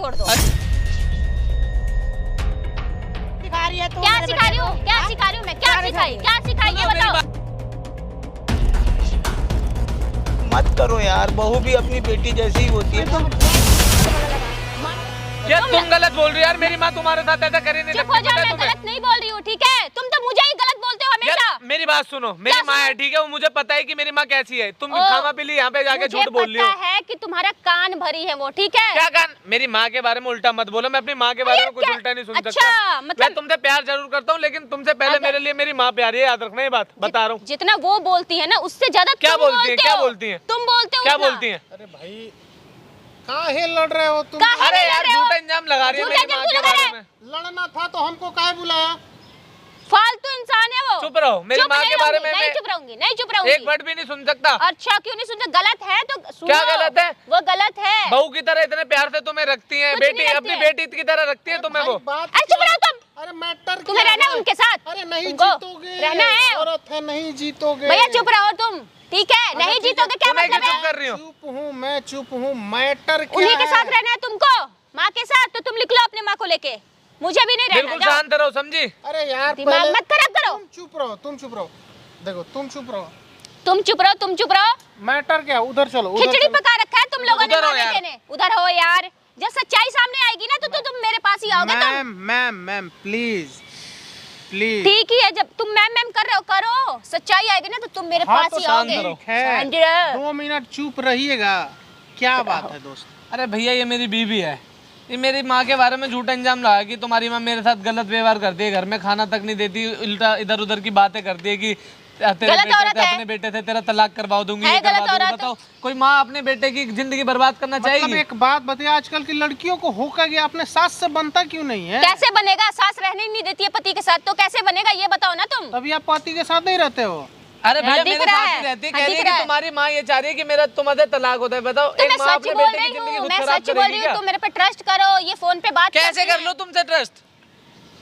छोड़ दो। सिखा रही है तू? क्या सिखा रही हूँ? क्या सिखा रही हूँ मैं? क्या सिखाई? क्या सिखाई ये बताओ। मत करो यार, बहू भी अपनी बेटी जैसी ही होती है। यार तुम गलत बोल रही हो यार, मेरी माँ तुम्हारे साथ ऐसा करे नहीं। चुप हो जाओ, मैं गलत नहीं बोल रही हूँ, ठीक है? तुम तो मुझे ही गलत बोलते हो हमेशा। मेरी बात सुनो, मेरी माँ है, ठीक है? वो मुझे पता है कि मेरी माँ कैसी है। तुम खामा पीली यहाँ पे जाके झूठ बोल रही हो। मुझे पता है कि तुम्हारा कान भरी है वो, ठीक है? क्या कान? मेरी माँ के बारे में उल्टा मत बोलो, मैं अपनी माँ के बारे में कुछ उल्टा नहीं सुन सकता। अच्छा, मतलब मैं तुमसे प्यार जरूर करता हूँ, लेकिन तुमसे पहले मेरे लिए मेरी माँ प्यारी है, याद रखना ये बात, बता रहा हूँ। जितना वो बोलती है ना, उससे ज्यादा क्या बोलती है? क्या बोलती है? तुम बोलते हो क्या बोलती है? अरे भाई काहे लड़ रहे हो तुम? अरे यार झूठा इंजाम लगा रही है मेरी माँ के बारे में। लड़ना था तो हमको काहे बुलाया? फालतू इंसान है वो। चुप रहो, मेरी माँ के बारे में नहीं चुप रहूंगी, नहीं चुप रहूंगी। एक वर्ड भी नहीं सुन सकता। अच्छा क्यों नहीं सुनते? गलत है तो सुनो। क्या गलत है? वो गलत है। बहू की तरह इतने प्यार से तुम्हें रखती है, बेटी अपनी बेटी की तरह रखती है तुम्हें वो। अरे चुप रहो तुम। अरे मैटर तुम्हें रहना है उनके साथ। अरे नहीं तुमको जीतोगे, रहना है। औरत है, नहीं जीतोगे। भैया चुप रहो तुम, ठीक है? नहीं जीतोगे क्या मतलब चुप है? कर रही हो? चुप हूँ मैं, चुप हूँ। मैटर क्या उन्हीं के है? साथ रहना है तुमको, माँ के साथ। तो तुम लिख लो अपने माँ को लेके, मुझे भी नहीं रहना। बिल्कुल शांत रहो, समझी? अरे यार दिमाग मत खराब करो। तुम चुप रहो, तुम चुप रहो। देखो तुम चुप रहो। तुम चुप रहो, तुम चुप रहो। मैटर क्या? उधर चलो, उधर खिचड़ी चलो। पका रखा है तुम लोगों ने उधर हो माँ बेटे यार। ने। उधर हो यार। जब सच्चाई सामने आएगी ना तो तुम मेरे पास ही आओगे तुम। Ma'am please please. ठीक ही है, जब तुम मैम कर रहे हो करो, सच्चाई आएगी ना तो तुम मेरे हाँ, पास तो ही शांत आओगे। रहो। है। शांत रहो। 2 मिनट चुप रहिएगा। क्या बात है दोस्त? अरे भैया ये मेरी बीवी है, ये मेरी माँ के बारे में झूठा इंजाम लगा कि तुम्हारी माँ मेरे साथ गलत व्यवहार करती है, घर में खाना तक नहीं देती, उल्टा इधर उधर की बातें करती है कि तेरे बेटे औरत है। अपने बेटे से तेरा तलाक करवा दूंगी, है ये करवा गलत दूंगी। औरत। बताओ कोई माँ अपने बेटे की जिंदगी बर्बाद करना मतलब चाहेगी? एक बात बताइए, आजकल की लड़कियों को होकर गया अपने सास से बनता क्यों नहीं है? कैसे बनेगा? सास रहने ही नहीं देती है पति के साथ, तो कैसे बनेगा ये बताओ ना तुम। तभी आप पति के साथ नहीं रहते हो? अरे भैया दिख मेरे रहा साथ है। ही रहती है, हाँ, कह रही है दिख कि रहा है। तुम्हारी माँ ये चाह रही है कि मेरा तुम्हारे तलाक होता है। बताओ तो एक मैं माँ सच अपने बोल बेटे की रही जिंदगी हूँ, खुद मैं खराब सच बोल करेगी रही क्या? हूँ। तुम मेरे पे ट्रस्ट करो, ये फोन पे बात कैसे करते कर हैं। लो तुमसे ट्रस्ट?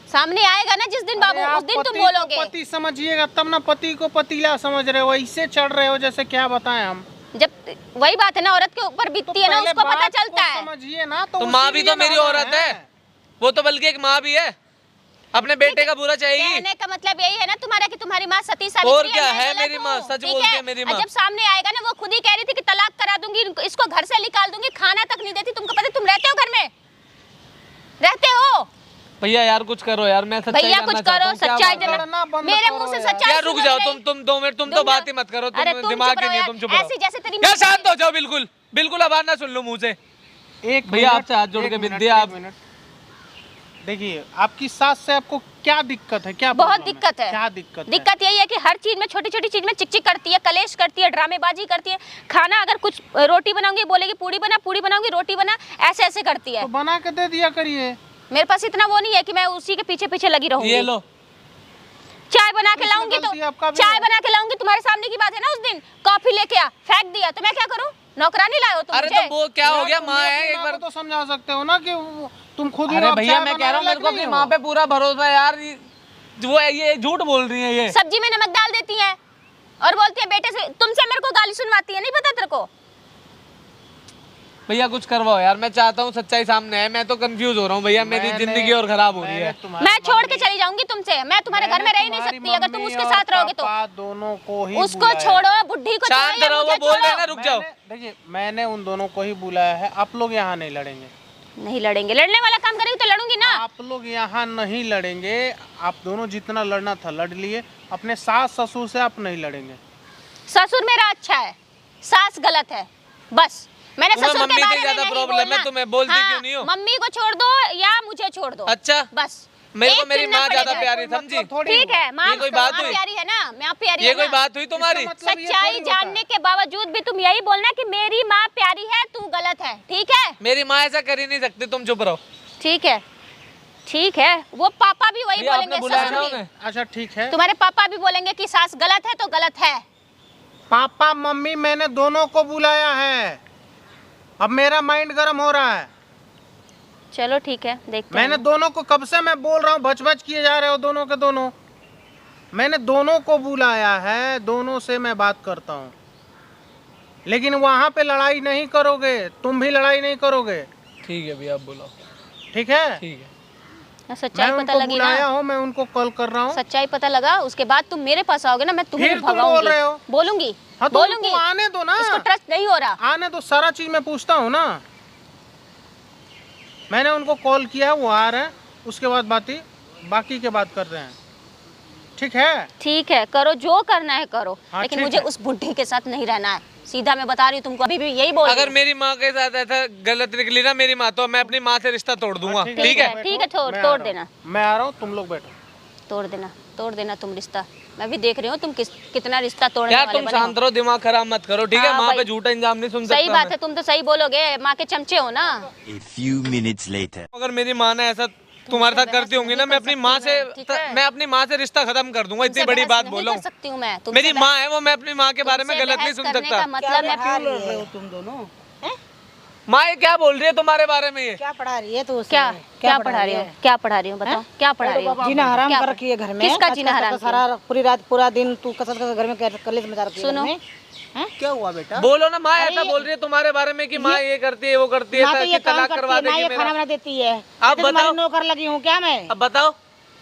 सामने आएगा ना जिस दिन बाबू, अरे उस आप दिन तुम पति बोलोगे। को पति समझिएगा तब ना, पति को पतीला समझ रहे हो, ऐसे चढ़ रहे हो जैसे क्या बताएं हम। जब वही बात है ना, औरत के ऊपर बीतती है ना, पहले उसको पता बात को चलता है। समझिए ना। तो माँ उसी भी लिए तो मेरी ना औरत है, वो तो बल्कि एक माँ भी है, अपने बेटे का बुरा चाहेगी। कहने का मतलब यही है ना तुम्हारा कि तुम्हारी माँ सती और सावित्री क्या मैं है, गलत मेरी हूँ, माँ सच ठीक बोलती है? है मेरी और माँ। जब सामने आएगा ना, वो खुद ही कह रही थी कि तलाक करा दूंगी, इसको घर से निकाल दूंगी, खाना तक नहीं देती। तुमको पता है तुम रहते हो घर में? रहते हो? भैया यार कुछ करो यार, मैं सच्चाई भैया जानना कुछ चाहता करो, हूँ, क्या सच्चाई बात है? लड़ना बंद मेरे करो मुंह से यार। सच्चाई यार रुक सुन जाओ, रही। तुम 2 मिनट, तुम तो बात ही मत करो, अरे तुम तुम दिमाग चुप ही रहो नहीं है, यार। तुम चुप ऐसी जैसे तेरी रहो यार, शांत हो जाओ, बिल्कुल बिल्कुल आवाज ना सुन लो मुंह से। एक भैया मिनट, आपसे हाथ जोड़ एक के मिनट, विनती एक आप मिनट। देखिए आपकी सास से आपको क्या दिक्कत है? क्या बहुत प्रॉब्लम दिक्कत है। क्या दिक्कत है? दिक्कत यही है कि हर चीज में, छोटी छोटी चीज में चिक चिक करती है, कलेश करती है, ड्रामेबाजी करती है। खाना अगर कुछ रोटी बनाऊंगी बोलेगी पूड़ी बना, पूड़ी बनाऊंगी रोटी बना, ऐसे ऐसे करती है। तो बना के दे दिया करिए। मेरे पास इतना वो नहीं है कि मैं उसी के पीछे पीछे लगी रहूंगी। ये लो चाय बना के इसमें लाऊंगी तो गलती आपका भी चाय है। बना के लाऊंगी, तुम्हारे सामने की बात है ना। उस दिन कॉफी लेके आ, फेंक दिया, तो मैं क्या करूं? नौकरानी लाए हो तुम अरे मुझे? तो वो क्या हो गया, तुम माँ है अपनी एक माँ बार। को तो समझा सकते हो ना कि तुम खुद ही अरे आप भैया चाय मैं कह बनाने रहा हूँ, मेरे लायक को नहीं अपनी हो। माँ पे पूरा भरोसा है यार, वो ये झूठ बोल रही है ये। सब्जी में नमक डाल देती हैं और बोलती है बेटे से, तुमसे मेरे को गाली सुनवाती है, नहीं पता तेरे को? भैया कुछ करवाओ यार, मैं चाहता हूँ सच्चाई सामने है, मैं तो कंफ्यूज हो रहा हूँ भैया, मेरी जिंदगी और खराब हो रही है। मैं छोड़ के चली जाऊंगी तुमसे, मैं तुम्हारे घर में रह ही नहीं सकती अगर तुम उसके साथ रहोगे तो। दोनों को ही उसको बुलाया। छोड़ो, बुढ़ी को शांत छोड़ो या रहो, वो मुझे बोल रहे हैं ना, छोड़ो। रुक जाओ। देखिए मैंने उन दोनों को ही बुलाया है, आप लोग यहाँ नहीं लड़ेंगे। नहीं लड़ेंगे, लड़ने वाला काम करेंगे तो लड़ूंगी ना। आप लोग यहाँ नहीं लड़ेंगे। आप दोनों जितना लड़ना था लड़ लिए, अपने सास ससुर से आप नहीं लड़ेंगे। ससुर मेरा अच्छा है, सास गलत है, बस। मैंने तुम्हें ससुर के मम्मी से बारे में ज्यादा नहीं प्रॉब्लम है, बोलना। तुम्हें बोलती हाँ, क्यों नहीं हो? मम्मी को छोड़ दो या मुझे छोड़ दो, अच्छा बस। मेरे को एक मेरी चुनना माँ ज्यादा पड़ेगा। प्यारी समझी? ठीक है, माँ ये कोई बात माँ हुई? प्यारी है ना, माँ प्यारी ये है कोई ना। बात हुई तुम्हारी? मतलब ये सच्चाई थोड़ी होता है। जानने के बावजूद भी तुम यही बोलना कि मेरी माँ प्यारी है, तू गलत है, ठीक है? मेरी माँ ऐसा कर ही नहीं सकती, तुम चुप रहो। ठीक है, ठीक है। वो पापा भी वही भैया, आपने बोलेंगे, बुलाया ससुर था भी। उन्हें? अच्छा ठीक है। तुम्हारे पापा भी बोलेंगे कि सास गलत है तो गलत है। पापा मम्मी मैंने दोनों को बुलाया है। अब मेरा माइंड गर्म हो रहा है। चलो ठीक है, देखते मैंने हैं। दोनों को, कब से मैं बोल रहा हूँ, बच बच किए जा रहे हो दोनों के दोनों। मैंने दोनों को बुलाया है, दोनों से मैं बात करता हूँ। लेकिन वहाँ पे लड़ाई नहीं करोगे, तुम भी लड़ाई नहीं करोगे। ठीक है भैया, आप बुलाओ। ठीक है, ठीक है। मैं सच्चाई पता उनको लगी बुलाया ना, हूँ, मैं उनको कॉल कर रहा हूँ। सच्चाई पता लगा, उसके बाद तुम मेरे पास आओगे ना, मैं तुम्हें फिर तुम बोल भगाऊंगी, रहे हो। बोलूंगी, हाँ तो बोलूंगी। उनको आने दो ना, इसको ट्रस्ट नहीं हो रहा। आने दो, सारा चीज मैं पूछता हूँ ना। मैंने उनको कॉल किया, वो आ रहे हैं, उसके बाद बाकी के बात कर रहे हैं। ठीक है, ठीक है, करो जो करना है करो, हाँ, लेकिन ठीक मुझे है। उस बुढ़ी के साथ नहीं रहना है। सीधा मैं बता रही हूँ तुमको, अभी भी यही बोल रही अगर हूँ। मेरी माँ के साथ ऐसा गलत निकली ना मेरी माँ, तो मैं अपनी माँ से रिश्ता तोड़ दूंगा। ठीक ठीक है। बैठो, ठीक है, मैं आ तोड़ रहा देना। हूँ। मैं आ रहा हूँ, तुम लोग बैठो। तोड़ देना तुम रिश्ता। मैं भी देख रही हूँ तुम कितना रिश्ता तोड़ने यार वाले तुम बने हो। शांत रहो, दिमाग खराब मत करो, ठीक है। हाँ, माँ भाई। पे झूठा इंजाम नहीं सुन सकता सही बात मैं। है, तुम तो सही बोलोगे, माँ के चमचे हो ना। A few minutes later. अगर मेरी माँ ने ऐसा तुम्हारे साथ करती होंगी ना, मैं अपनी माँ से ठीक है। मैं अपनी माँ से रिश्ता खत्म कर दूंगा। इतनी तुमसे बड़ी बहस बात नहीं बोलो। कर सकती हूँ मैं तुमसे मेरी माँ है वो, मैं अपनी माँ के बारे में तुमसे गलत नहीं बहस सुन करने सकता। का मतलब मैं पढ़ा रही हो तुम दोनों? माँ ये क्या बोल रही है तुम्हारे बारे में? ये क्या पढ़ा रही है तू उसे? क्या पढ़ा रही हूँ, क्या पढ़ा रही हूँ, बताओ क्या पढ़ा रही हूँ? जीना हराम क्या कर पढ़- रखी है घर में। किसका जीना हराम किया? सारा पूरी रात पूरा दिन तू कसर कसर घर में कलेश मचा रखी है घर सुनो। में। क्या हुआ बेटा? बोलो ना माँ, ऐसा बोल रही है तुम्हारे बारे में कि माँ ये करती है वो करती है, ना तो ऐसा ये कि काम तलाक करती करवा है, ना देगी ये खाना मेरा। बना देती है। आप मैं तो तुम्हारी बताओ। नौकर लगी हूँ क्या मैं? अब बताओ।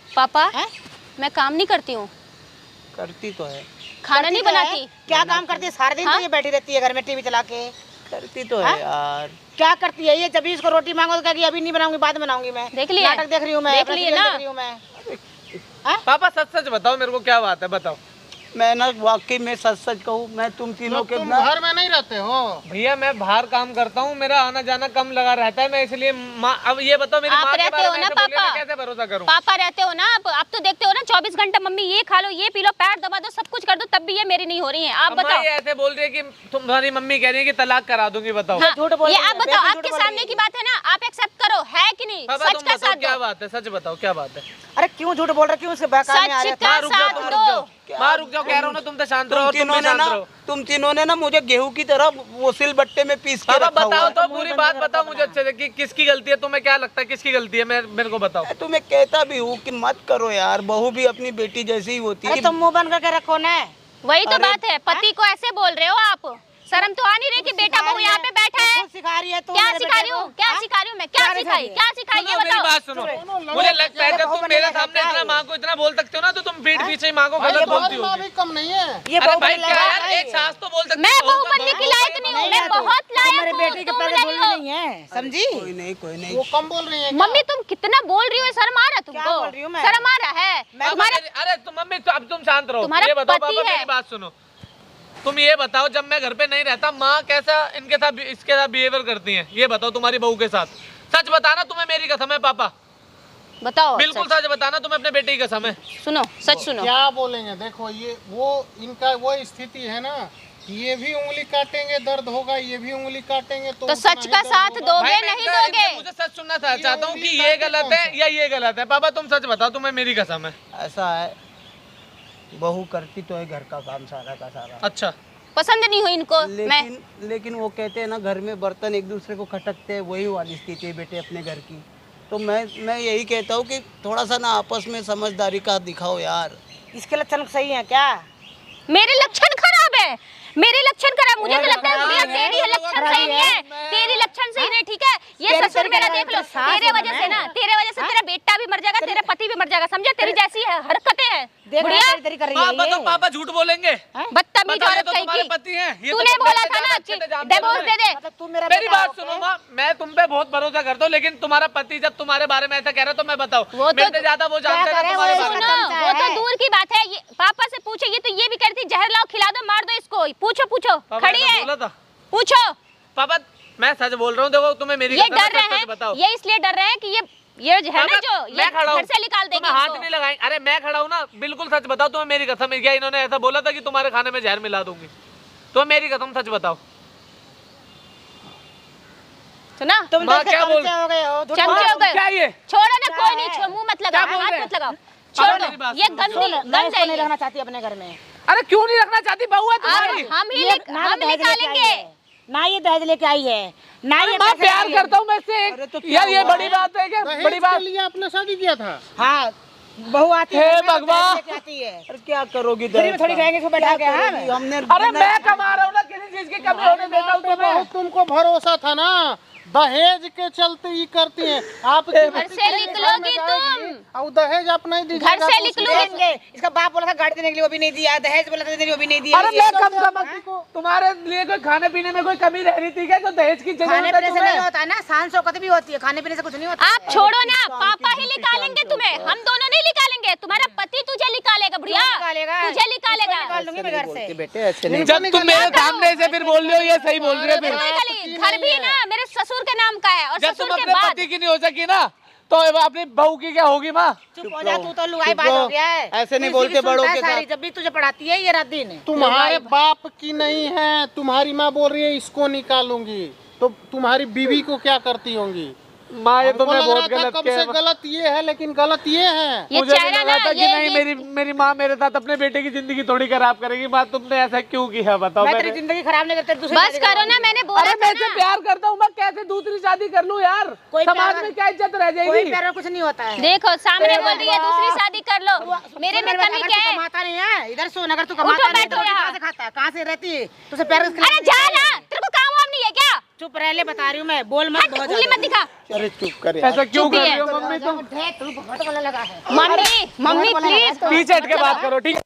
पापा हैं? मैं काम नहीं करती हूँ, करती तो है, खाना नहीं करती तो है। बनाती। क्या काम करती है? सारा दिन हाँ? तो ये बैठी रहती है घर में टीवी चला के। करती तो है यार। क्या करती है ये? जब भी इसको रोटी मांगो तो कहेगी अभी नहीं बनाऊंगी, बाद में बनाऊंगी मैं। देख लिया? नाटक देख रही हूँ मैं, देख अपना लिए सीरियल ना? देख रही हूँ मैं। पापा सच सच बताओ मेरे को, क्या बात है बताओ। मैं ना वाकई में सच सच कहूँ, मैं तुम तीनों के तुम ना घर में नहीं रहते हो? भैया मैं बाहर काम करता हूँ, मेरा आना जाना कम लगा रहता है, मैं इसलिए माँ, अब ये बताओ मेरी आप माँ के रहते बारे हो में ना ऐसे बोलिए, मैं पापा? कैसे भरोसा करूँ? पापा रहते हो ना, अब तो देखते हो ना 24 घंटा मम्मी ये खा लो, ये पी लो, पैर दबा दो, सब कुछ कर दो, तब भी ये मेरी नहीं हो रही है। आप अम्मा बताओ। ये ऐसे बोल रही है कि तुम्हारी मम्मी कह रही है कि तलाक करा दूंगी, बताओ। हाँ, झूठ बोल ये रही है, आप बताओ, बिल्कुल झूठ आपके बोल सामने रही की बात है ना, आप एक्सेप्ट करो, है कि नहीं? पापा सच तुम का बताओ साथ क्या दो, बात है, सच बताओ क्या बात है। अरे क्यों झूठ बोल रहे? क्यों उसके बहकाने में आ रहे? सच का माँ रुक जाओ, साथ तुम रुक दो। जाओ, माँ रुक जाओ, कह रहा हूँ ना, तुम तो शांत रहो और तुम भी शांत रहो। तुम तीनों ने ना मुझे गेहूं की तरह वो सिलबट्टे में पीस के पापा रखा हुआ बताओ है। तो पूरी बात बताओ मुझे अच्छे से कि किसकी गलती है, तुम्हें क्या लगता है किसकी गलती है, मेरे को बताओ। मैं तुम्हें कहता भी हूँ कि मत करो यार, बहू भी अपनी बेटी जैसी ही होती अरे है। तुम मुंह बंद करके रखो ना। वही तो अरे, बात है, पति को ऐसे बोल रहे हो आप, शर्म तो आ नहीं रही कि बेटा बहू यहाँ पे बैठा है। खुद सिखा रही है तू क्या मेरे सिखा बेटे रही को? हूँ, क्या हाँ? सिखा रही हूँ मैं, क्या क्या सिखाई, सिखाई? क्या सिखाई ये मेरी बताओ। बात सुनो, मुझे लगता है जब तुम मेरे सामने इतना माँ को इतना बोल सकते हो ना, तो तुम पीठ पीछे ही माँ को गलत बोलती हो। भी कम नहीं है। ये अरे बहू भाई बड़ी क्या लायक यार, है। एक सास तो बोल सकते मैं हो, बहू तो बनने की लायक नहीं हूँ, नहीं मैं है तू। बहुत तू लायक मेरे हूँ, बेटी के तुम पहले नहीं बोलनी हो। नहीं है, समझी? कोई नहीं कोई नहीं। वो कम बोल रही है क्या? मम्मी तुम कितना बोल रही हो, शर्म आ रहा है क्या तुमको? बोल रही हूँ मैं? शर्म आ रहा है? तुम्हारे अरे तुम मम्मी अब तुम शांत रहो। तुम्हारा ये बताओ पति पापा, है। मेरी बात सुनो, तुम ये बताओ जब मैं घर पे नहीं रहता माँ कैसा इनके साथ इसके साथ बिहेवियर करती हैं, ये बताओ तुम्हारी बहू के साथ। सच बताना, तुम्हें मेरी कसम है पापा, बताओ बिल्कुल सच। सच बताना, तुम्हें अपने बेटे की कसम है। सुनो, सच सुनो। क्या बोलेंगे? देखो ये वो इनका वो स्थिति है ना, ये भी उंगली काटेंगे दर्द होगा, ये भी उंगली काटेंगे तो तो उतना सच ही का दर्द साथ होगा। दोगे भाई, नहीं मैं दोगे? मुझे सच सुनना चाहता हूँ कि उंगली ये काटते गलत कौन है या ये गलत है। पापा तुम सच बताओ, तुम्हें मेरी कसम है। ऐसा है, बहू करती तो है घर का काम सारा का सारा, अच्छा पसंद नहीं हुई इनको। मैं लेकिन वो कहते हैं ना घर में बर्तन एक दूसरे को खटकते हैं, वही वाली स्थिति है बेटे अपने घर की। तो मैं यही कहता हूँ कि थोड़ा सा ना आपस में समझदारी का दिखाओ यार। इसके लक्षण सही है क्या? मेरे लक्षण खराब है, मेरे लक्षण खराब, मुझे तो लगता है बुढ़िया तेरी लक्षण सही नहीं है, तेरी लक्षण सही नहीं, ठीक है? ये तेरी ससुर मेरा तेरी देख लो, सास तेरे हो वजह से मैं। ना, तेरे वजह से तेरा बेटा भी मर जाएगा, तेरा पति भी मर जाएगा, समझे? तेरी जैसी है हरकतें हैं देख बुढ़िया, तेरी तेरी कर रही है पापा तो ये। पापा झूठ बोलेंगे। बदतमीज बताओ, ये औरत तो कहीं तुम्हारे की। पति हैं, ये तो तूने तुम बोला मेरे था से ना अच्छे कि से जानते हो डिवोर्स तुम्हें। दे दे। मतलब तू मेरा मेरी बेटा बात हो सुनो के? माँ, मैं तुम पे बहुत भरोसा करता हूँ, लेकिन तुम्हारा पति जब तुम्हारे बारे में ऐसा कह रहा है तो मैं बताओ, वो तो- मेरे से ज्यादा वो जानते हैं करे, तुम्हारे वो बारे में। सुनो। सुनो, वो तो दूर की बात है, ये पापा से पूछो, ये तो ये भी कहती जहर लाओ खिला दो मार दो इसको, पूछो पूछो, पापा खड़ी ऐसा है, बोला था? पूछो। पापा मैं सच बोल रहा हूँ, देखो तुम्हें मेरी ये कसम है, डर रहे सच सच बताओ। हैं, ये इसलिए डर रहे हैं कि ये जो है ना, पापा, जो ये मैं खड़ा हूँ, घर से निकाल देंगे तुम्हें हाथ इनको। नहीं लगाएंगे। अरे मैं खड़ा हूँ ना, बिल्कुल सच बताओ, तुम्हें मेरी कसम है, क्या इन्होंने ऐसा बोला था कि तुम्हारे खाने में जहर मिला दूंगी? तो मेरी कसम, सच बताओ। सुना? तुम माँ, तो क्या बोल- चमचे हो गए हो, झूठ चमचे बोल रहे हो गए। क्या ये? छोड़ो ना, क्या कोई नहीं, है? मुंह मत क्या लगाओ, बोल हाथ रहे मत हैं? लगाओ, पापा, छोड़ मेरी दो, बात ये सुनो, गंदी हो। मैं गंद इसको है नहीं ये। रखना चाहती अपने घर में। अरे क्यों नहीं रखना चाहती? बहू है तुम्हारी। हम ही ये ना हम दहेज लेके आई निकालेंगे। है, ना ये दहेज लेके आई है, ना ये मैं पैसे प्यार लाई है। करता हूँ मैं इससे। अरे तो क्या यार ये हुआ? बड़ी बात है क्या? दहेज बड़ी बात। के लिए आपने शादी किया था? हाँ, बहू आती हे है घर में, भगवान। दहेज लेके आती है। अरे क्या करोगी फ्री में दहेज थोड़ी का? खाएंगे इसको बैठा के। क्या हाँ, करोगी? हमने अरे मैं कमा रहा हूँ ना, किसी चीज की कमी होने देता हूँ तो तुम्हें। बहुत तुमको भरोसा था ना, दहेज के चलते ही करती हैं आप। घर से निकलोगी तुम, और दहेज आप नहीं दीजिएगा घर से तो निकलोगी। देंगे। इसका बाप बोला था गाड़ी देने के लिए, वो भी नहीं दिया। दहेज बोला था देने के लिए, वो भी नहीं दिया। अरे मैं कम समझती को तुम्हारे लिए कोई खाने पीने में कोई कमी रह रही थी क्या जो दहेज की जरूरत खाने है पीने से तुम्हें? नहीं होता है ना, शान शौकत भी होती है, खाने पीने से कुछ नहीं होता। आप छोड़ो ना, पापा ही निकालेंगे तुम्हें, हम दोनों नहीं निकालेंगे। तुम्हारा पति तुझे निकालेगा बुढ़िया, निकालेगा? तुझे निकालेगा। निकाल दूंगी मैं घर से। बेटे ऐसे नहीं। जब तुम मेरे सामने से फिर बोल रहे हो ये सही बोल रहे हो फिर। घर भी ना मेरे ससुर के नाम का है, और जब तुम ससुर के अपने बाद पति की नहीं हो सकी ना तो अपनी बहू की क्या होगी माँ? चुप हो जा, तू तो लुगाई बात हो गया है। ऐसे नहीं तू इसी बोलते की बड़ों सुनता है के सारी, साथ। जब भी तुझे पढ़ाती है ये रात दिन। तुम्हारे बाप की नहीं है, तुम्हारी माँ बोल रही है इसको निकालूंगी, तो तुम्हारी बीवी को क्या करती होंगी? माँ ये हमको तुमने लग बहुत रहा था गलत कब किया से है। गलत ये है, लेकिन गलत ये है। ये मुझे भी चेहरा लगा ना था कि नहीं मेरी माँ मेरे साथ अपने बेटे की जिंदगी थोड़ी खराब करेगी। माँ तुमने ऐसा क्यों किया बताओ? मैं तेरी जिंदगी खराब नहीं करती, दूसरी बस शादी करो ना, मैंने बोला अरे था मैं ना। से प्यार करता हूँ, मैं कैसे दूसरी शादी कर लूँ यार? कोई समाज प्यार- में क्या इज्जत रह कोई जाएगी? प्यार में कुछ नहीं होता है। देखो सामने बोल रही है दूसरी शादी कर लो, मेरे में अगर कमी तू क्या है? कमाता नहीं है, इधर सुन, अगर तू कमाता नहीं है तो बैठो रोटी यहाँ। कहाँ से खाता है, कहाँ से रहती है? तुझे प्यार किसके लिए अरे जा ना, तेरे को काम वाम नहीं है क्या? चुप रह ले, बता रही हूँ मैं, बोल मत, बहुत उंगली मत दिखा। अरे चुप कर ऐसा क्यों चुप कर ही रही है। हो मम्मी तुम? तू बहुत गला लगा है। मम्मी प्लीज पीछे हट के बात करो ठीक है?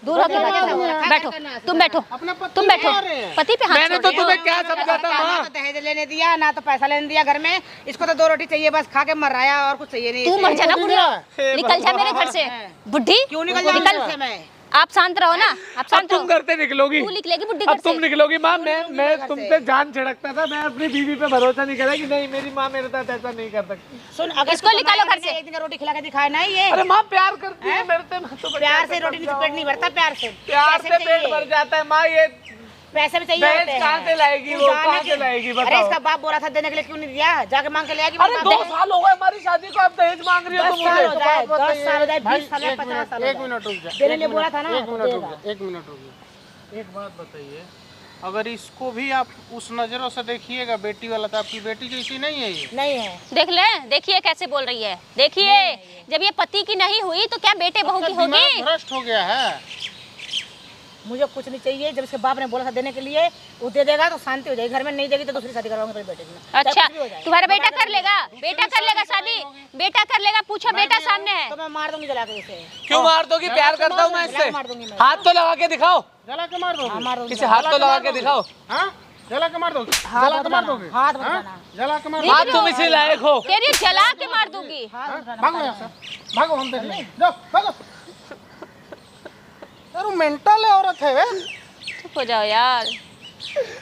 दूर होके बैठो, तुम बैठो, तुम बैठो, पति पे हाथ मैंने तो छोड़ो। तुम्हें क्या समझाता ना माँ? तो दहेज लेने दिया, ना तो पैसा लेने दिया घर में। इसको तो 2 रोटी चाहिए, बस खा के मर रहा है, और कुछ चाहिए नहीं तू इसे। मर जाना बुढ़िया, निकल जा मेरे घर से बुढ़ी। क्यों निकल जाऊंगी घर से मैं? आप शांत रहो ना, आप अब शांत तुम रहो। घर से निकलोगी, तू निकलेगी बुढ़ी अब घर तुम से। निकलोगी माँ। मैं तुमसे जान छिड़कता था, मैं अपनी बीवी पे भरोसा नहीं करा कि नहीं मेरी माँ मेरे साथ ऐसा नहीं कर सकती। सुन, अगर इसको तू निकालो कमाएगा घर से। नहीं, एक दिन का रोटी खिला के दिखाए ना ये। अरे माँ प्यार करती है मेरे से, मैं तो प्यार से रोटी नहीं, पेट नहीं भरता प्यार से। प्यार पैसे से भी पेट चाहिए। भर जाता है माँ। ये पैसे भी चाहिए दहेज होते हैं। कहाँ से लाएगी तू वो? जाने कहाँ के- से लाएगी अरे बताओ? इसका बाप बोला था देने के लिए, क्यों नहीं दिया? जाके मांग के ले आएगी। अरे 2 साल हो गए हमारी शादी को, अब दहेज मांग रही हो 10 तुम साल हो मुझे? जाए, 10 साल हो जाए, 20 साल हो जाए, एक 50 साल मिनट, हो एक जाए। मिनट रुक जा। देने लिए बोला था ना, एक मिनट रुक देगा। जा, एक मिनट रुक जा। एक बात बताइए, अगर इसको भी आप उस नजरों से देखिएगा बेटी वाला, तो आपकी बेटी जैसी नहीं है ये। नहीं है। देख ले, देखिए कैसे बोल रही है, देखिए जब ये पति की नहीं हुई तो क्या बेटे बहू की आपका होगी? दिमाग भ्रष्ट हो गया है। मुझे कुछ नहीं चाहिए। जब इसके बाप ने बोला था देने के लिए, वो दे देगा तो शांति हो जाएगी घर में। नहीं देगी तो दूसरी शादी करवाऊंगी तेरे बेटे की। चाहे अच्छा, कुछ भी हो जाए। तुम्हारा बेटा कर लेगा, बेटा कर लेगा शादी, बेटा कर लेगा। पूछो, बेटा सामने है। तो मैं मार दूंगी जला के इसे। क्यों मार दोगी? प्यार करता हूँ मैं इससे। मार दूंगी मैं। हाथ तो लगा के दिखाओ, जला के मार दोगे? मार दूंगी। किसी हाथ तो लगा के दिखाओ। हाँ, जला के मार दोगे? हाथ जला मत के मार बनाना, दोगे? हाथ मत हाँ? बनाना। जला के मार हाथ तुम इसी लायक हो। कह रही है, जला के मार दूंगी। भागो यहाँ से, भागो, हम देख लेंगे। जाओ, भागो। यार वो मेंटल औरत है वे। चुप हो जाओ यार,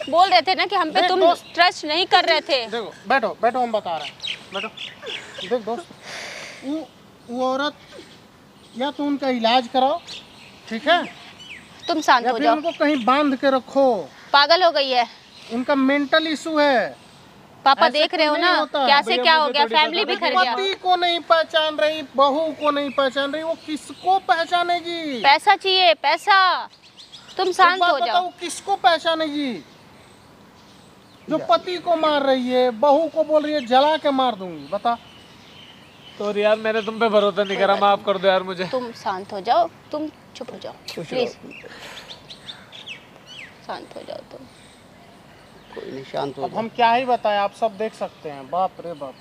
बोल रहे थे ना कि हम पे देख तुम दोस्त। ट्रस्ट नहीं कर रहे थे। देखो, बैठो बैठो, हम बता रहे हैं। बैठो। देख दोस्त, वो औरत, या तो उनका इलाज कराओ, ठीक है, तुम शांत या हो फिर जाओ, उनको कहीं बांध के रखो। पागल हो गई है। उनका मेंटल इशू है। पापा ऐसे देख रहे हो तो ना नहीं होता। कैसे क्या हो गया, फैमिली बिखर गया। पति को नहीं पहचान रही, बहू को नहीं पहचान रही, वो किसको पहचानेगी? पैसा चाहिए, पैसा। तुम एक शांत बात हो जाओ। बताओ, किसको पहचानेगी? जो पति को मार रही है, बहू को बोल रही है जला के मार दूंगी, बता। तो यार मैंने तुम पे भरोसा नहीं करा, माफ कर दो यार मुझे। तुम शांत हो जाओ, तुम चुप हो जाओ प्लीज, शांत हो जाओ तुम। कोई नहीं, शांत हो अब हम क्या ही बताएं, आप सब देख सकते हैं। बाप रे बाप।